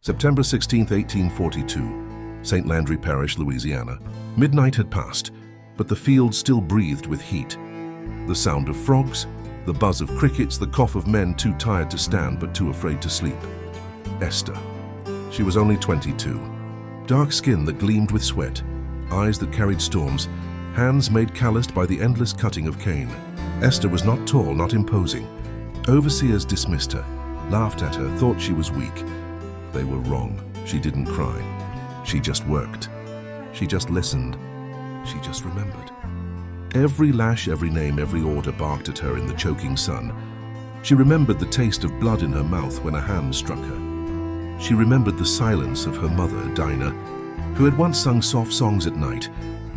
September 16, 1842, St. Landry Parish, Louisiana. Midnight had passed, but the fields still breathed with heat. The sound of frogs, the buzz of crickets, the cough of men too tired to stand but too afraid to sleep. Esther. She was only 22. Dark skin that gleamed with sweat, eyes that carried storms, hands made calloused by the endless cutting of cane. Esther was not tall, not imposing. Overseers dismissed her, laughed at her, thought she was weak. They were wrong. She didn't cry. She just worked. She just listened. She just remembered. Every lash, every name, every order barked at her in the choking sun. She remembered the taste of blood in her mouth when a hand struck her. She remembered the silence of her mother, Dinah, who had once sung soft songs at night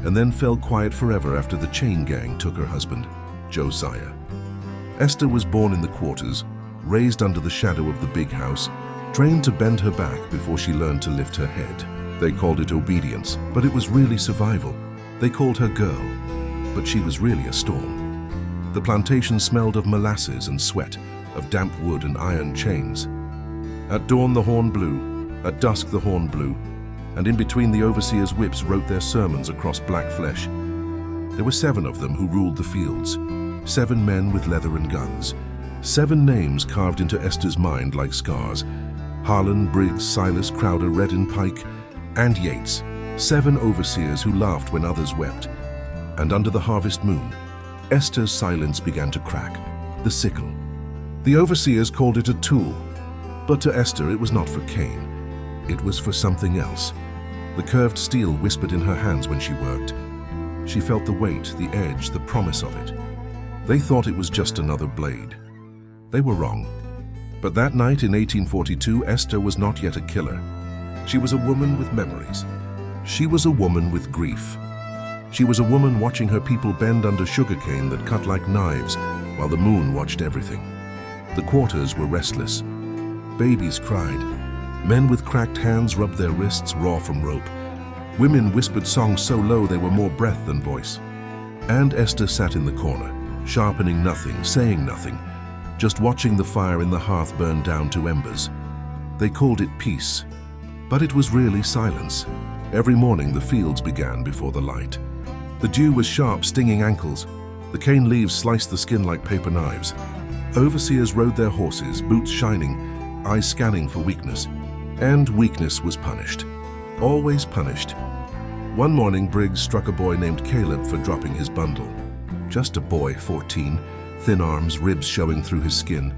and then fell quiet forever after the chain gang took her husband, Josiah. Esther was born in the quarters, raised under the shadow of the big house, trained to bend her back before she learned to lift her head. They called it obedience, but it was really survival. They called her girl, but she was really a storm. The plantation smelled of molasses and sweat, of damp wood and iron chains. At dawn the horn blew, at dusk the horn blew, and in between the overseers' whips wrote their sermons across black flesh. There were 7 of them who ruled the fields, 7 men with leather and guns, 7 names carved into Esther's mind like scars: Harlan, Briggs, Silas, Crowder, Redden, Pike, and Yates. 7 overseers who laughed when others wept. And under the harvest moon, Esther's silence began to crack, the sickle. The overseers called it a tool, but to Esther it was not for Cain. It was for something else. The curved steel whispered in her hands when she worked. She felt the weight, the edge, the promise of it. They thought it was just another blade. They were wrong. But that night in 1842, Esther was not yet a killer. She was a woman with memories. She was a woman with grief. She was a woman watching her people bend under sugarcane that cut like knives while the moon watched everything. The quarters were restless. Babies cried. Men with cracked hands rubbed their wrists raw from rope. Women whispered songs so low they were more breath than voice. And Esther sat in the corner, sharpening nothing, saying nothing, just watching the fire in the hearth burn down to embers. They called it peace, but it was really silence. Every morning the fields began before the light. The dew was sharp, stinging ankles. The cane leaves sliced the skin like paper knives. Overseers rode their horses, boots shining, eyes scanning for weakness. And weakness was punished. Always punished. One morning Briggs struck a boy named Caleb for dropping his bundle. Just a boy, 14, thin arms, ribs showing through his skin.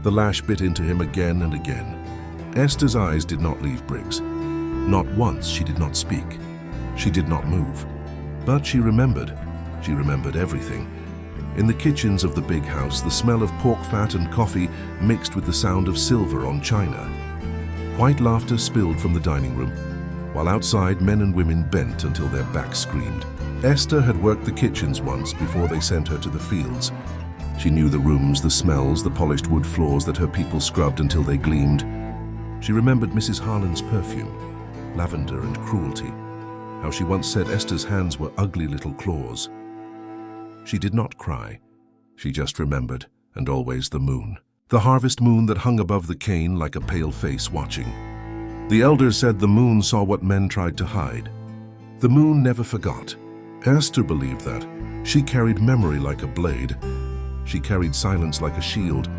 The lash bit into him again and again. Esther's eyes did not leave Briggs. Not once she did not speak. She did not move. But she remembered. She remembered everything. In the kitchens of the big house, the smell of pork fat and coffee mixed with the sound of silver on china. White laughter spilled from the dining room, while outside men and women bent until their backs screamed. Esther had worked the kitchens once before they sent her to the fields. She knew the rooms, the smells, the polished wood floors that her people scrubbed until they gleamed. She remembered Mrs. Harlan's perfume, lavender and cruelty, how she once said Esther's hands were ugly little claws. She did not cry. She just remembered, and always the moon. The harvest moon that hung above the cane like a pale face watching. The elders said the moon saw what men tried to hide. The moon never forgot. Esther believed that. She carried memory like a blade. She carried silence like a shield.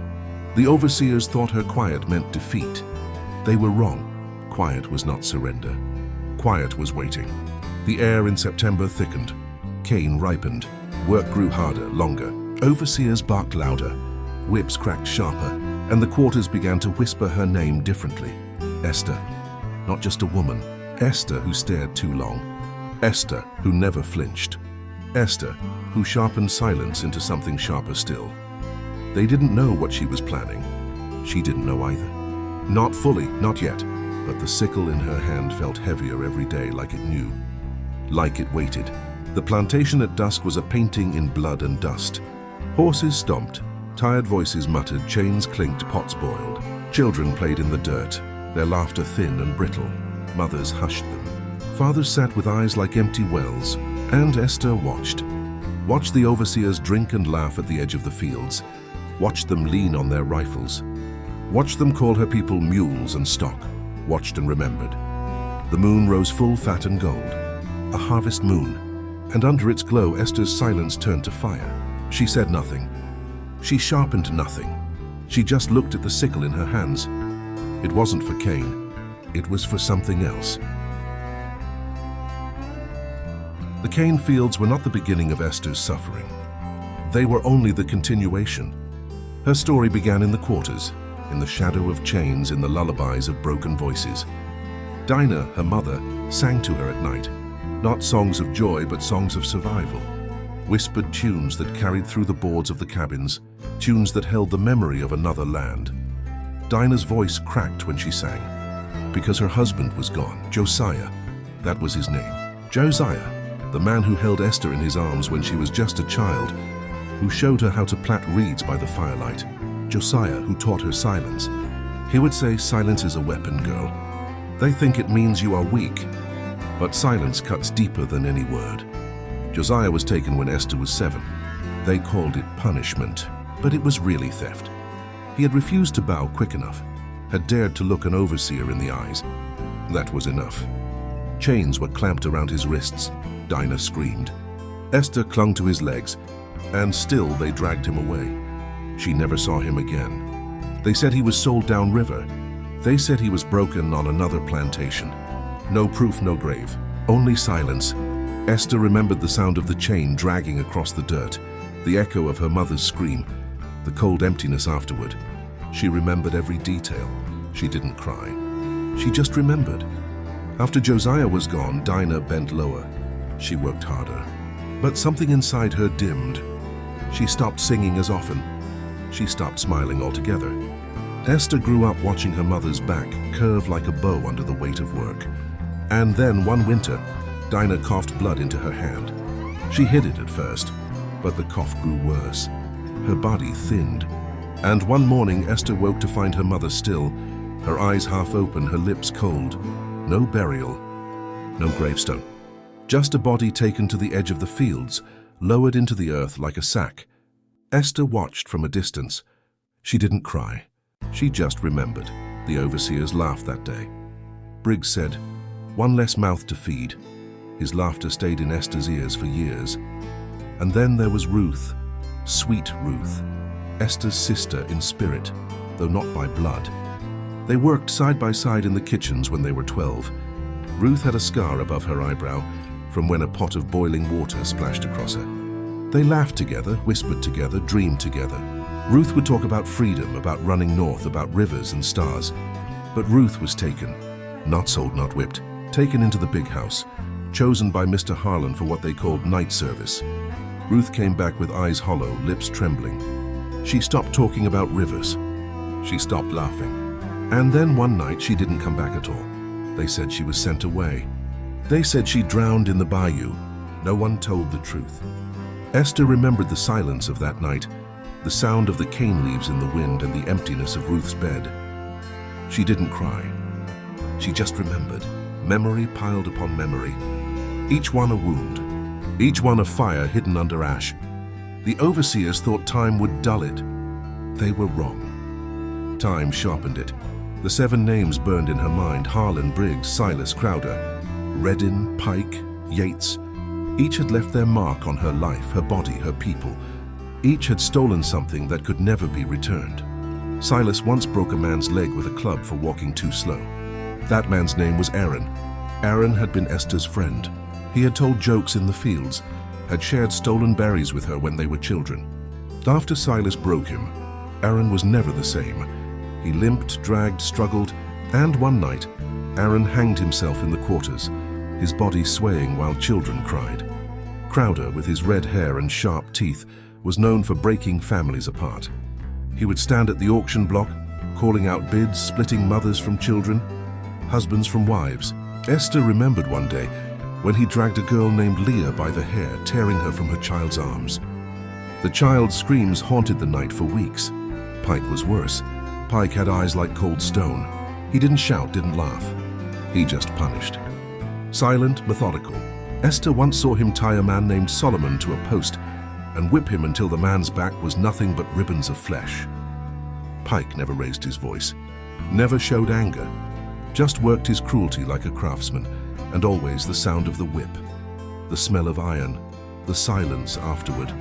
The overseers thought her quiet meant defeat. They were wrong. Quiet was not surrender. Quiet was waiting. The air in September thickened. Cane ripened. Work grew harder, longer. Overseers barked louder. Whips cracked sharper, and the quarters began to whisper her name differently. Esther. Not just a woman. Esther who stared too long. Esther who never flinched. Esther who sharpened silence into something sharper still. They didn't know what she was planning. She didn't know either. Not fully, not yet, but the sickle in her hand felt heavier every day, like it knew. Like it waited. The plantation at dusk was a painting in blood and dust. Horses stomped. Tired voices muttered, chains clinked, pots boiled. Children played in the dirt, their laughter thin and brittle. Mothers hushed them. Fathers sat with eyes like empty wells, and Esther watched. Watched the overseers drink and laugh at the edge of the fields. Watched them lean on their rifles. Watched them call her people mules and stock. watched and remembered. The moon rose full, fat and gold, a harvest moon, and under its glow Esther's silence turned to fire. She said nothing. She sharpened nothing. She just looked at the sickle in her hands. It wasn't for Cain. It was for something else. The cane fields were not the beginning of Esther's suffering. They were only the continuation. Her story began in the quarters, in the shadow of chains, in the lullabies of broken voices. Dinah, her mother, sang to her at night, not songs of joy but songs of survival, whispered tunes that carried through the boards of the cabins, tunes that held the memory of another land. Dinah's voice cracked when she sang, because her husband was gone. Josiah, that was his name. Josiah, the man who held Esther in his arms when she was just a child, who showed her how to plait reeds by the firelight. Josiah, who taught her silence. He would say, "Silence is a weapon, girl. They think it means you are weak, but silence cuts deeper than any word." Josiah was taken when Esther was 7. They called it punishment, but it was really theft. He had refused to bow quick enough, had dared to look an overseer in the eyes. That was enough. Chains were clamped around his wrists. Dinah screamed. Esther clung to his legs, and still they dragged him away. She never saw him again. They said he was sold downriver. They said he was broken on another plantation. No proof, no grave, only silence. Esther remembered the sound of the chain dragging across the dirt, the echo of her mother's scream, the cold emptiness afterward. She remembered every detail. She didn't cry. She just remembered. After Josiah was gone, Dinah bent lower. She worked harder. But something inside her dimmed. She stopped singing as often. She stopped smiling altogether. Esther grew up watching her mother's back curve like a bow under the weight of work. And then one winter, Dinah coughed blood into her hand. She hid it at first, but the cough grew worse. Her body thinned. And one morning, Esther woke to find her mother still, her eyes half open, her lips cold. No burial, no gravestone. Just a body taken to the edge of the fields, lowered into the earth like a sack. Esther watched from a distance. She didn't cry. She just remembered. The overseers laughed that day. Briggs said, "One less mouth to feed." His laughter stayed in Esther's ears for years. And then there was Ruth, sweet Ruth, Esther's sister in spirit, though not by blood. They worked side by side in the kitchens when they were 12. Ruth had a scar above her eyebrow from when a pot of boiling water splashed across her. They laughed together, whispered together, dreamed together. Ruth would talk about freedom, about running north, about rivers and stars. But Ruth was taken, not sold, not whipped, taken into the big house, chosen by Mr. Harlan for what they called night service. Ruth came back with eyes hollow, lips trembling. She stopped talking about rivers. She stopped laughing. And then one night she didn't come back at all. They said she was sent away. They said she drowned in the bayou. No one told the truth. Esther remembered the silence of that night, the sound of the cane leaves in the wind and the emptiness of Ruth's bed. She didn't cry. She just remembered. Memory piled upon memory. Each one a wound. Each one a fire hidden under ash. The overseers thought time would dull it. They were wrong. Time sharpened it. The 7 names burned in her mind: Harlan, Briggs, Silas, Crowder, Reddin, Pike, Yates. Each had left their mark on her life, her body, her people. Each had stolen something that could never be returned. Silas once broke a man's leg with a club for walking too slow. That man's name was Aaron. Aaron had been Esther's friend. He had told jokes in the fields, had shared stolen berries with her when they were children. After Silas broke him, Aaron was never the same. He limped, dragged, struggled, and one night, Aaron hanged himself in the quarters, his body swaying while children cried. Crowder, with his red hair and sharp teeth, was known for breaking families apart. He would stand at the auction block, calling out bids, splitting mothers from children, husbands from wives. Esther remembered one day when he dragged a girl named Leah by the hair, tearing her from her child's arms. The child's screams haunted the night for weeks. Pike was worse. Pike had eyes like cold stone. He didn't shout, didn't laugh. He just punished. Silent, methodical. Esther once saw him tie a man named Solomon to a post and whip him until the man's back was nothing but ribbons of flesh. Pike never raised his voice, never showed anger. just worked his cruelty like a craftsman, and always the sound of the whip, the smell of iron, the silence afterward.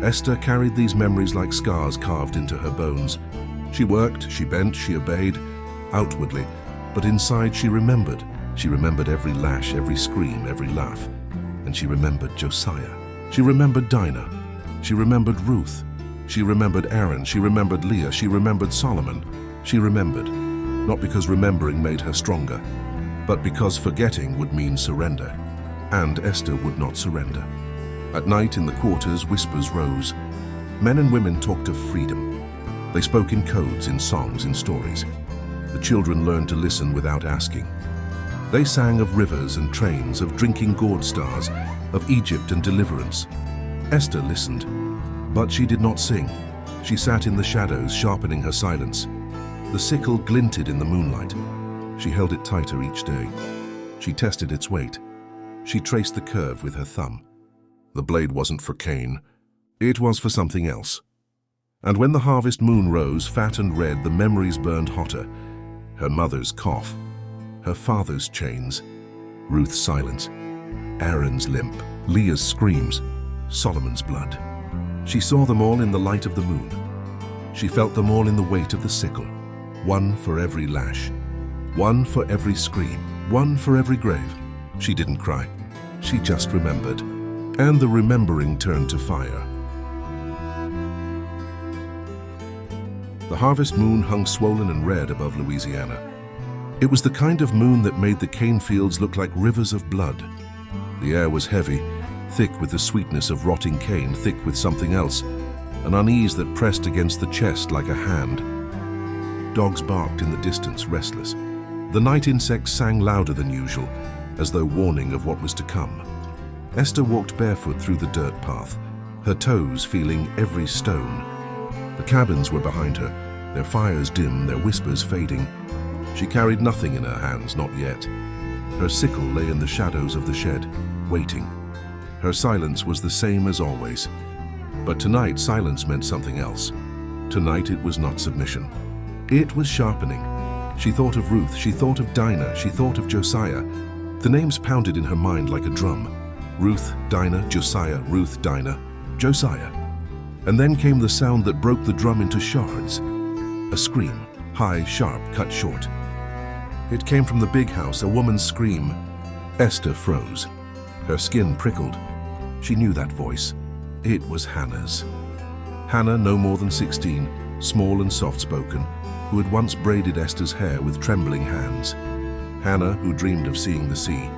Esther carried these memories like scars carved into her bones. She worked, she bent, she obeyed, outwardly, but inside she remembered. She remembered every lash, every scream, every laugh. And she remembered Josiah. She remembered Dinah. She remembered Ruth. She remembered Aaron. She remembered Leah. She remembered Solomon. She remembered, not because remembering made her stronger, but because forgetting would mean surrender. And Esther would not surrender. At night in the quarters, whispers rose. Men and women talked of freedom. They spoke in codes, in songs, in stories. The children learned to listen without asking. They sang of rivers and trains, of drinking gourd stars, of Egypt and deliverance. Esther listened, but she did not sing. She sat in the shadows, sharpening her silence. The sickle glinted in the moonlight. She held it tighter each day. She tested its weight. She traced the curve with her thumb. The blade wasn't for Cain. It was for something else. And when the harvest moon rose, fat and red, the memories burned hotter. Her mother's cough, her father's chains, Ruth's silence, Aaron's limp, Leah's screams, Solomon's blood. She saw them all in the light of the moon. She felt them all in the weight of the sickle. One for every lash, one for every scream, one for every grave. She didn't cry. She just remembered. And the remembering turned to fire. The harvest moon hung swollen and red above Louisiana. It was the kind of moon that made the cane fields look like rivers of blood. The air was heavy, thick with the sweetness of rotting cane, thick with something else, an unease that pressed against the chest like a hand. Dogs barked in the distance, restless. The night insects sang louder than usual, as though warning of what was to come. Esther walked barefoot through the dirt path, her toes feeling every stone. The cabins were behind her, their fires dim, their whispers fading. She carried nothing in her hands, not yet. Her sickle lay in the shadows of the shed, waiting. Her silence was the same as always. But tonight, silence meant something else. Tonight, it was not submission. It was sharpening. She thought of Ruth, she thought of Dinah, she thought of Josiah. The names pounded in her mind like a drum. Ruth, Dinah, Josiah, Ruth, Dinah, Josiah. And then came the sound that broke the drum into shards. A scream, high, sharp, cut short. It came from the big house, a woman's scream. Esther froze. Her skin prickled. She knew that voice. It was Hannah's. Hannah, no more than 16, small and soft-spoken, who had once braided Esther's hair with trembling hands. Hannah, who dreamed of seeing the sea.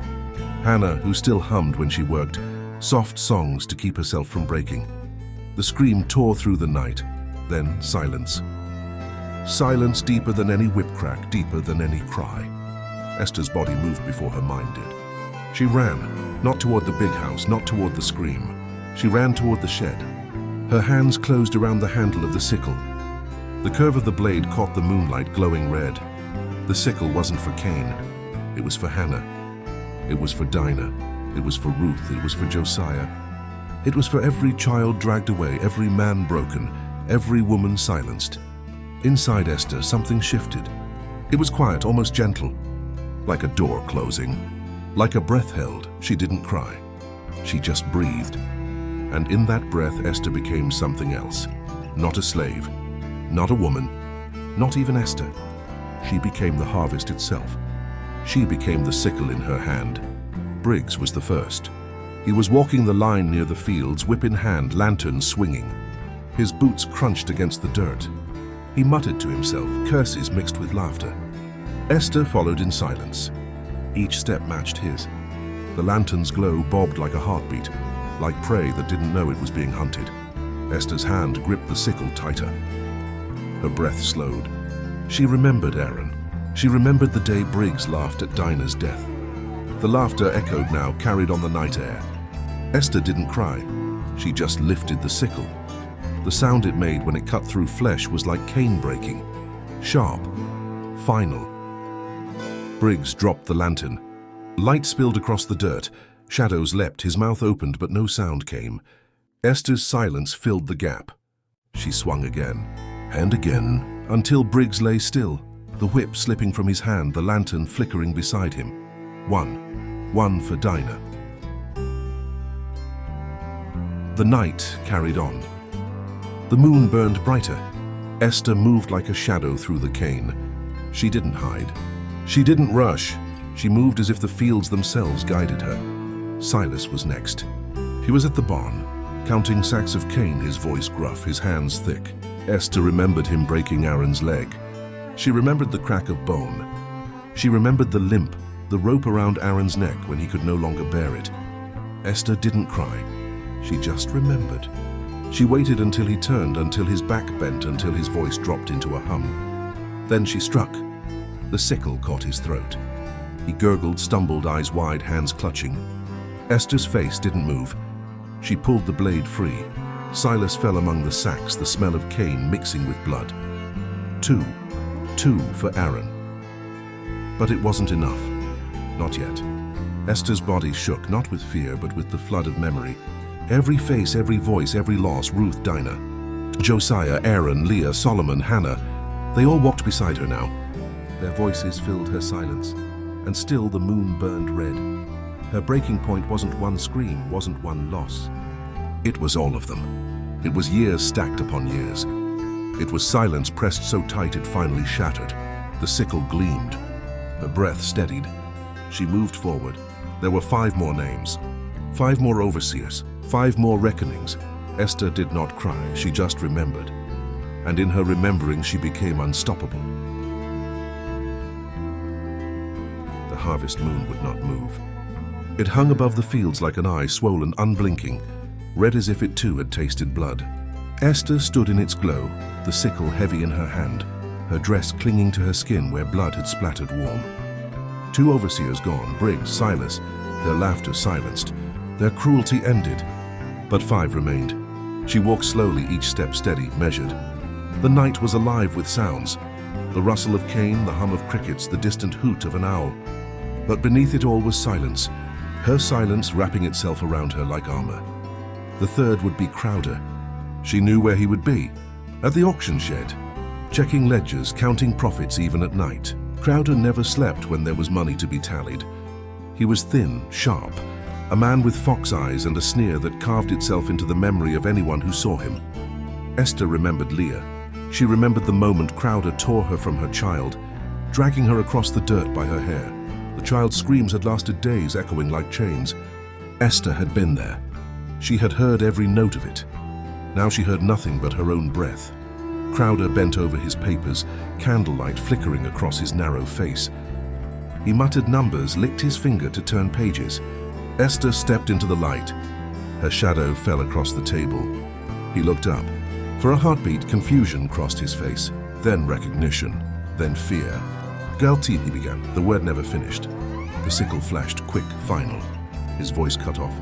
Hannah, who still hummed when she worked, soft songs to keep herself from breaking. The scream tore through the night, then silence. Silence deeper than any whip crack, deeper than any cry. Esther's body moved before her mind did. She ran, not toward the big house, not toward the scream. She ran toward the shed. Her hands closed around the handle of the sickle. The curve of the blade caught the moonlight glowing red. The sickle wasn't for Cain. It was for Hannah. It was for Dinah. It was for Ruth. It was for Josiah. It was for every child dragged away, every man broken, every woman silenced. Inside Esther, something shifted. It was quiet, almost gentle, like a door closing. Like a breath held, she didn't cry. She just breathed. And in that breath, Esther became something else. Not a slave, not a woman, not even Esther. She became the harvest itself. She became the sickle in her hand. Briggs was the first. He was walking the line near the fields, whip in hand, lantern swinging. His boots crunched against the dirt. He muttered to himself, curses mixed with laughter. Esther followed in silence. Each step matched his. The lantern's glow bobbed like a heartbeat, like prey that didn't know it was being hunted. Esther's hand gripped the sickle tighter. Her breath slowed. She remembered Aaron. She remembered the day Briggs laughed at Dinah's death. The laughter echoed now, carried on the night air. Esther didn't cry. She just lifted the sickle. The sound it made when it cut through flesh was like cane breaking. Sharp. Final. Briggs dropped the lantern. Light spilled across the dirt. Shadows leapt, his mouth opened, but no sound came. Esther's silence filled the gap. She swung again, and again, until Briggs lay still. the whip slipping from his hand, the lantern flickering beside him. One for Dinah. The night carried on. The moon burned brighter. Esther moved like a shadow through the cane. She didn't hide. She didn't rush. She moved as if the fields themselves guided her. Silas was next. He was at the barn, counting sacks of cane, his voice gruff, his hands thick. Esther remembered him breaking Aaron's leg. She remembered the crack of bone. She remembered the limp, the rope around Aaron's neck when he could no longer bear it. Esther didn't cry. She just remembered. She waited until he turned, until his back bent, until his voice dropped into a hum. Then she struck. The sickle caught his throat. He gurgled, stumbled, eyes wide, hands clutching. Esther's face didn't move. She pulled the blade free. Silas fell among the sacks, the smell of cane mixing with blood. Two for Aaron. But it wasn't enough. Not yet. Esther's body shook, not with fear, but with the flood of memory. Every face, every voice, every loss, Ruth, Dinah, Josiah, Aaron, Leah, Solomon, Hannah, they all walked beside her now. Their voices filled her silence, and still the moon burned red. Her breaking point wasn't one scream, wasn't one loss. It was all of them. It was years stacked upon years. It was silence pressed so tight it finally shattered. The sickle gleamed. Her breath steadied. She moved forward. There were 5 more names. 5 more overseers. 5 more reckonings. Esther did not cry, she just remembered. And in her remembering, she became unstoppable. The harvest moon would not move. It hung above the fields like an eye, swollen, unblinking, red as if it too had tasted blood. Esther stood in its glow, the sickle heavy in her hand, her dress clinging to her skin where blood had splattered warm. 2 overseers gone, Briggs, Silas, their laughter silenced, their cruelty ended. But 5 remained. She walked slowly, each step steady, measured. The night was alive with sounds. The rustle of cane, the hum of crickets, the distant hoot of an owl. But beneath it all was silence, her silence wrapping itself around her like armor. The 3rd would be Crowder. She knew where he would be, at the auction shed, checking ledgers, counting profits even at night. Crowder never slept when there was money to be tallied. He was thin, sharp, a man with fox eyes and a sneer that carved itself into the memory of anyone who saw him. Esther remembered Leah. She remembered the moment Crowder tore her from her child, dragging her across the dirt by her hair. The child's screams had lasted days, echoing like chains. Esther had been there. She had heard every note of it. Now she heard nothing but her own breath. Crowder bent over his papers, candlelight flickering across his narrow face. He muttered numbers, licked his finger to turn pages. Esther stepped into the light. Her shadow fell across the table. He looked up. For a heartbeat, confusion crossed his face, then recognition, then fear. Galti, he began. The word never finished. The sickle flashed, quick, final. His voice cut off.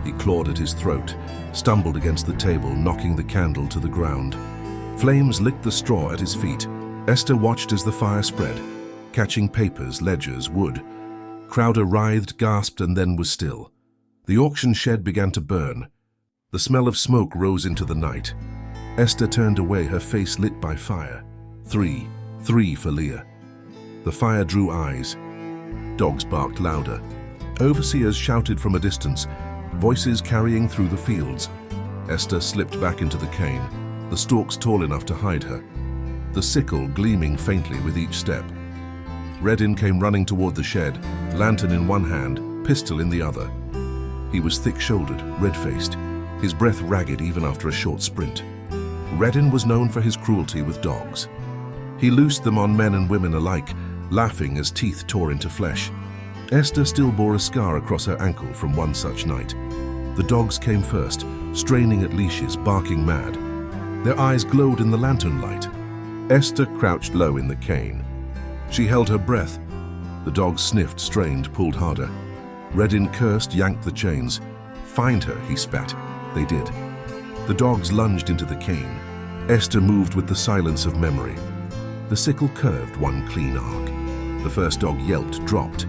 He clawed at his throat, stumbled against the table, knocking the candle to the ground. Flames licked the straw at his feet. Esther watched as the fire spread, catching papers, ledgers, wood. Crowder writhed, gasped, and then was still. The auction shed began to burn. The smell of smoke rose into the night. Esther turned away, her face lit by fire. 3 for Leah. The fire drew eyes. Dogs barked louder. Overseers shouted from a distance, voices carrying through the fields. Esther slipped back into the cane, the stalks tall enough to hide her, the sickle gleaming faintly with each step. Redin came running toward the shed, lantern in one hand, pistol in the other. He was thick-shouldered, red-faced, his breath ragged even after a short sprint. Redin was known for his cruelty with dogs. He loosed them on men and women alike, laughing as teeth tore into flesh. Esther still bore a scar across her ankle from one such night. The dogs came first, straining at leashes, barking mad. Their eyes glowed in the lantern light. Esther crouched low in the cane. She held her breath. The dogs sniffed, strained, pulled harder. Redin cursed, yanked the chains. "Find her," he spat. They did. The dogs lunged into the cane. Esther moved with the silence of memory. The sickle curved one clean arc. The first dog yelped, dropped.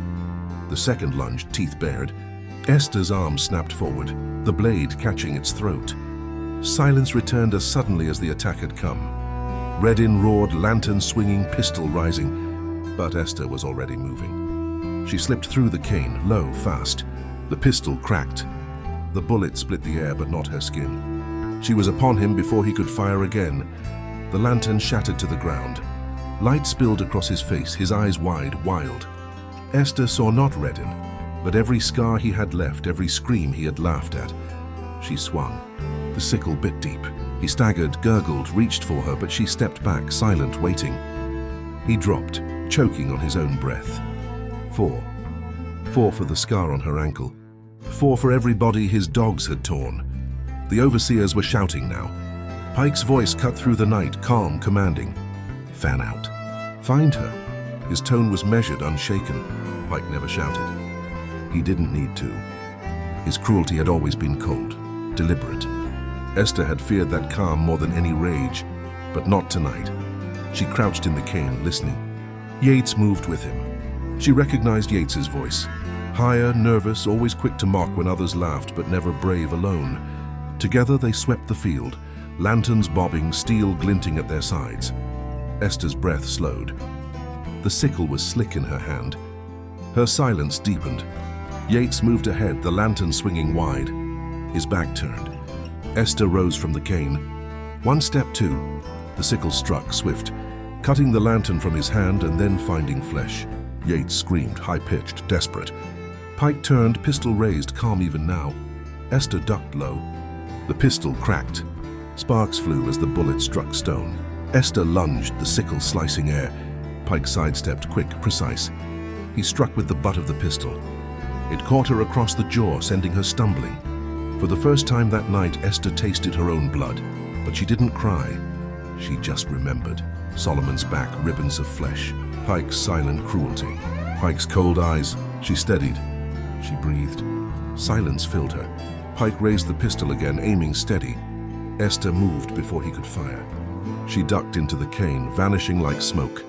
The second lunged, teeth bared. Esther's arm snapped forward, the blade catching its throat. Silence returned as suddenly as the attack had come. Redin roared, lantern swinging, pistol rising, but Esther was already moving. She slipped through the cane, low, fast. The pistol cracked. The bullet split the air, but not her skin. She was upon him before he could fire again. The lantern shattered to the ground. Light spilled across his face, his eyes wide, wild. Esther saw not Redin, but every scar he had left, every scream he had laughed at. She swung. The sickle bit deep. He staggered, gurgled, reached for her, but she stepped back, silent, waiting. He dropped, choking on his own breath. 4. 4 for the scar on her ankle. 4 for every body his dogs had torn. The overseers were shouting now. Pike's voice cut through the night, calm, commanding. Fan out. Find her. His tone was measured, unshaken. Pike never shouted. He didn't need to. His cruelty had always been cold, deliberate. Esther had feared that calm more than any rage, but not tonight. She crouched in the cane, listening. Yates moved with him. She recognized Yates's voice. Higher, nervous, always quick to mock when others laughed, but never brave alone. Together they swept the field, lanterns bobbing, steel glinting at their sides. Esther's breath slowed. The sickle was slick in her hand. Her silence deepened. Yates moved ahead, the lantern swinging wide. His back turned. Esther rose from the cane. 1 step, 2. The sickle struck, swift, cutting the lantern from his hand and then finding flesh. Yates screamed, high-pitched, desperate. Pike turned, pistol raised, calm even now. Esther ducked low. The pistol cracked. Sparks flew as the bullet struck stone. Esther lunged, the sickle slicing air. Pike sidestepped, quick, precise. He struck with the butt of the pistol. It caught her across the jaw, sending her stumbling. For the first time that night, Esther tasted her own blood, but she didn't cry. She just remembered. Solomon's back, ribbons of flesh. Pike's silent cruelty. Pike's cold eyes. She steadied. She breathed. Silence filled her. Pike raised the pistol again, aiming steady. Esther moved before he could fire. She ducked into the cane, vanishing like smoke.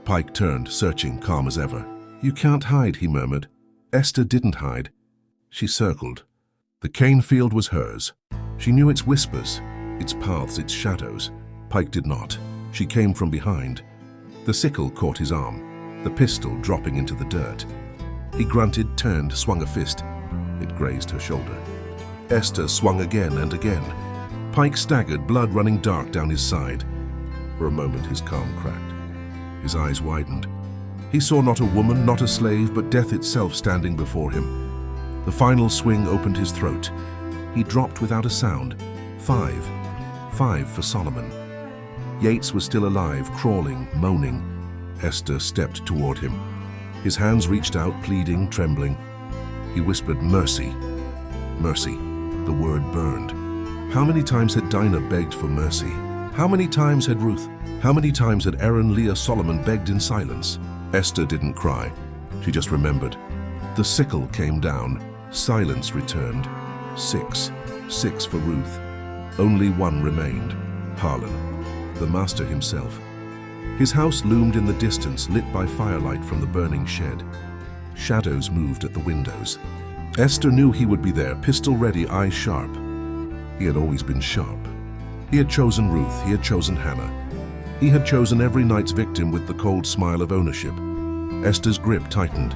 Pike turned, searching, calm as ever. You can't hide, he murmured. Esther didn't hide. She circled. The cane field was hers. She knew its whispers, its paths, its shadows. Pike did not. She came from behind. The sickle caught his arm, the pistol dropping into the dirt. He grunted, turned, swung a fist. It grazed her shoulder. Esther swung again and again. Pike staggered, blood running dark down his side. For a moment his calm cracked. His eyes widened. He saw not a woman, not a slave, but death itself standing before him. The final swing opened his throat. He dropped without a sound. 5. 5 for Solomon. Yates was still alive, crawling, moaning. Esther stepped toward him. His hands reached out, pleading, trembling. He whispered, mercy. Mercy. The word burned. How many times had Dinah begged for mercy? How many times had Ruth? How many times had Aaron, Leah, Solomon begged in silence? Esther didn't cry. She just remembered. The sickle came down. Silence returned. 6. 6 for Ruth. Only one remained. Harlan, the master himself. His house loomed in the distance, lit by firelight from the burning shed. Shadows moved at the windows. Esther knew he would be there, pistol ready, eyes sharp. He had always been sharp. He had chosen Ruth, he had chosen Hannah. He had chosen every night's victim with the cold smile of ownership. Esther's grip tightened.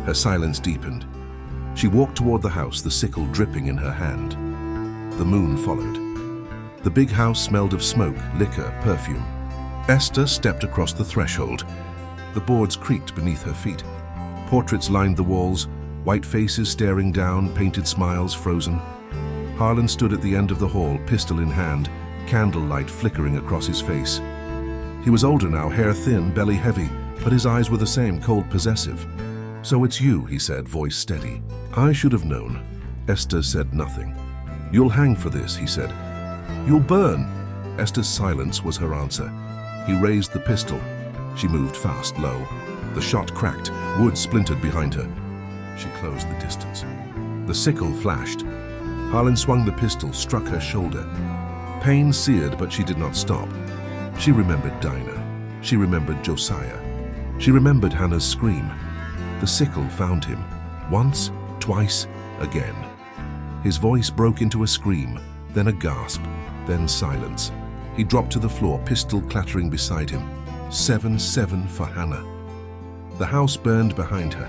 Her silence deepened. She walked toward the house, the sickle dripping in her hand. The moon followed. The big house smelled of smoke, liquor, perfume. Esther stepped across the threshold. The boards creaked beneath her feet. Portraits lined the walls, white faces staring down, painted smiles frozen. Harlan stood at the end of the hall, pistol in hand, candlelight flickering across his face. He was older now, hair thin, belly heavy, but his eyes were the same, cold, possessive. So it's you, he said, voice steady. I should have known. Esther said nothing. You'll hang for this, he said. You'll burn. Esther's silence was her answer. He raised the pistol. She moved fast, low. The shot cracked, wood splintered behind her. She closed the distance. The sickle flashed. Harlan swung the pistol, struck her shoulder. Pain seared, but she did not stop. She remembered Dinah. She remembered Josiah. She remembered Hannah's scream. The sickle found him. Once, twice, again. His voice broke into a scream, then a gasp, then silence. He dropped to the floor, pistol clattering beside him. 7-7 for Hannah. The house burned behind her.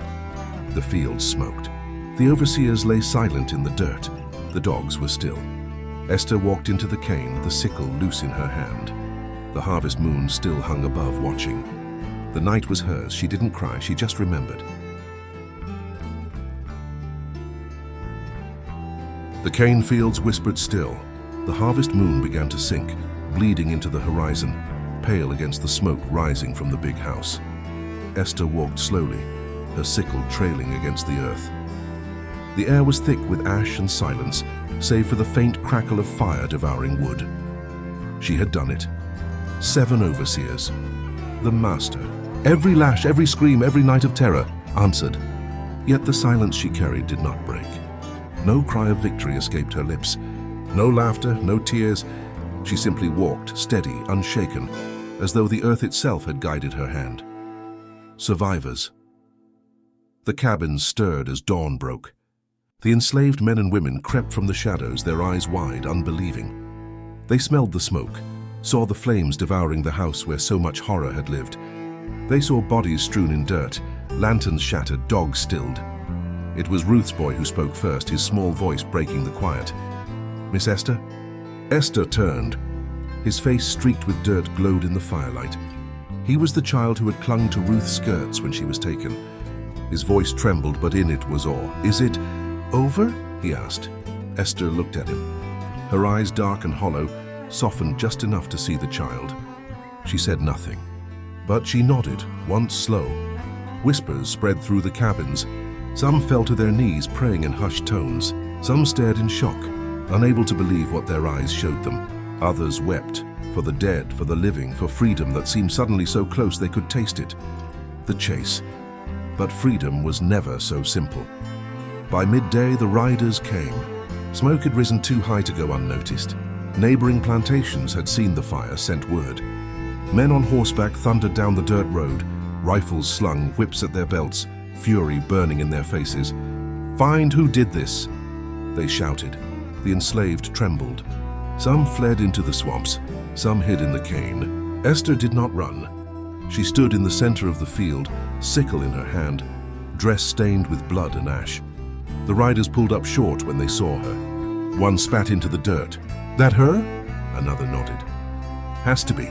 The fields smoked. The overseers lay silent in the dirt. The dogs were still. Esther walked into the cane, the sickle loose in her hand. The harvest moon still hung above, watching. The night was hers. She didn't cry, she just remembered. The cane fields whispered still. The harvest moon began to sink, bleeding into the horizon, pale against the smoke rising from the big house. Esther walked slowly, her sickle trailing against the earth. The air was thick with ash and silence, save for the faint crackle of fire devouring wood. She had done it. 7 overseers. The master. Every lash, every scream, every night of terror answered. Yet the silence she carried did not break. No cry of victory escaped her lips. No laughter, no tears. She simply walked, steady, unshaken, as though the earth itself had guided her hand. Survivors. The cabins stirred as dawn broke. The enslaved men and women crept from the shadows, their eyes wide, unbelieving. They smelled the smoke, saw the flames devouring the house where so much horror had lived. They saw bodies strewn in dirt, lanterns shattered, dogs stilled. It was Ruth's boy who spoke first, his small voice breaking the quiet. "Miss Esther?" Esther turned. His face streaked with dirt glowed in the firelight. He was the child who had clung to Ruth's skirts when she was taken. His voice trembled, but in it was awe. "Is it over?" he asked. Esther looked at him. Her eyes, dark and hollow, softened just enough to see the child. She said nothing, but she nodded, once slow. Whispers spread through the cabins. Some fell to their knees, praying in hushed tones. Some stared in shock, unable to believe what their eyes showed them. Others wept, for the dead, for the living, for freedom that seemed suddenly so close they could taste it. The chase. But freedom was never so simple. By midday, the riders came. Smoke had risen too high to go unnoticed. Neighboring plantations had seen the fire, sent word. Men on horseback thundered down the dirt road, rifles slung, whips at their belts, fury burning in their faces. "Find who did this!" they shouted. The enslaved trembled. Some fled into the swamps, some hid in the cane. Esther did not run. She stood in the center of the field, sickle in her hand, dress stained with blood and ash. The riders pulled up short when they saw her. One spat into the dirt. "That her?" Another nodded. "Has to be."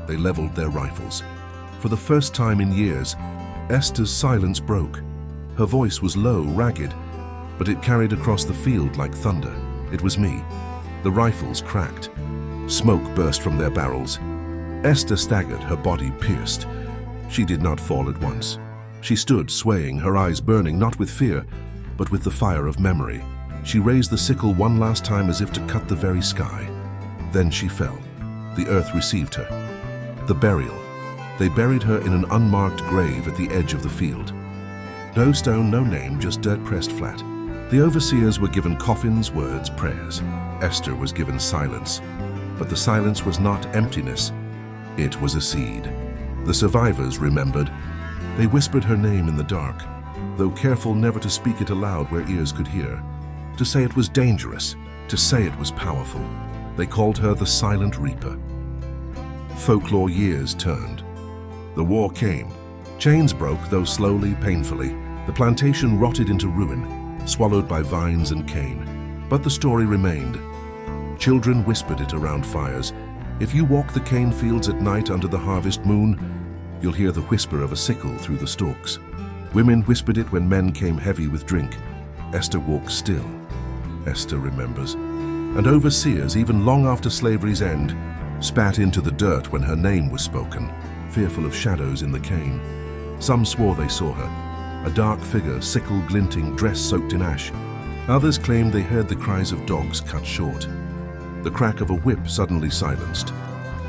They leveled their rifles. For the first time in years, Esther's silence broke. Her voice was low, ragged, but it carried across the field like thunder. It was me. The rifles cracked. Smoke burst from their barrels. Esther staggered, her body pierced. She did not fall at once. She stood, swaying, her eyes burning, not with fear, but with the fire of memory. She raised the sickle one last time as if to cut the very sky. Then she fell. The earth received her. The burial. They buried her in an unmarked grave at the edge of the field. No stone, no name, just dirt pressed flat. The overseers were given coffins, words, prayers. Esther was given silence. But the silence was not emptiness. It was a seed. The survivors remembered. They whispered her name in the dark, though careful never to speak it aloud where ears could hear. To say it was dangerous, to say it was powerful. They called her the Silent Reaper. Folklore years turned. The war came. Chains broke, though slowly, painfully. The plantation rotted into ruin, swallowed by vines and cane. But the story remained. Children whispered it around fires. If you walk the cane fields at night under the harvest moon, you'll hear the whisper of a sickle through the stalks. Women whispered it when men came heavy with drink. Esther walked still. Esther remembers. And overseers, even long after slavery's end, spat into the dirt when her name was spoken, fearful of shadows in the cane. Some swore they saw her, a dark figure, sickle glinting, dress soaked in ash. Others claimed they heard the cries of dogs cut short. The crack of a whip suddenly silenced.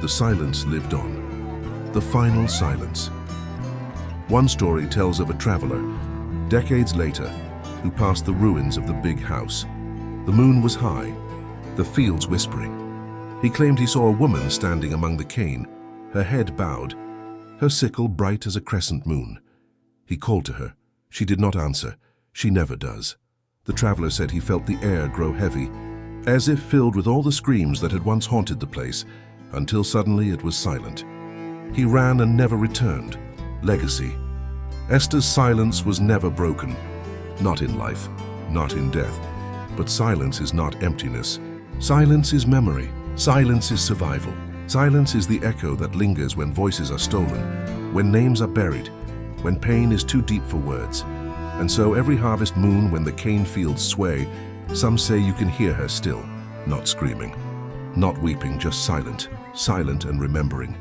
The silence lived on. The final silence. One story tells of a traveler, decades later, who passed the ruins of the big house. The moon was high, the fields whispering. He claimed he saw a woman standing among the cane, her head bowed, her sickle bright as a crescent moon. He called to her. She did not answer. She never does. The traveler said he felt the air grow heavy, as if filled with all the screams that had once haunted the place, until suddenly it was silent. He ran and never returned. Legacy. Esther's silence was never broken. Not in life, not in death. But silence is not emptiness. Silence is memory. Silence is survival. Silence is the echo that lingers when voices are stolen, when names are buried, when pain is too deep for words. And so every harvest moon when the cane fields sway, some say you can hear her still, not screaming, not weeping, just silent, silent and remembering.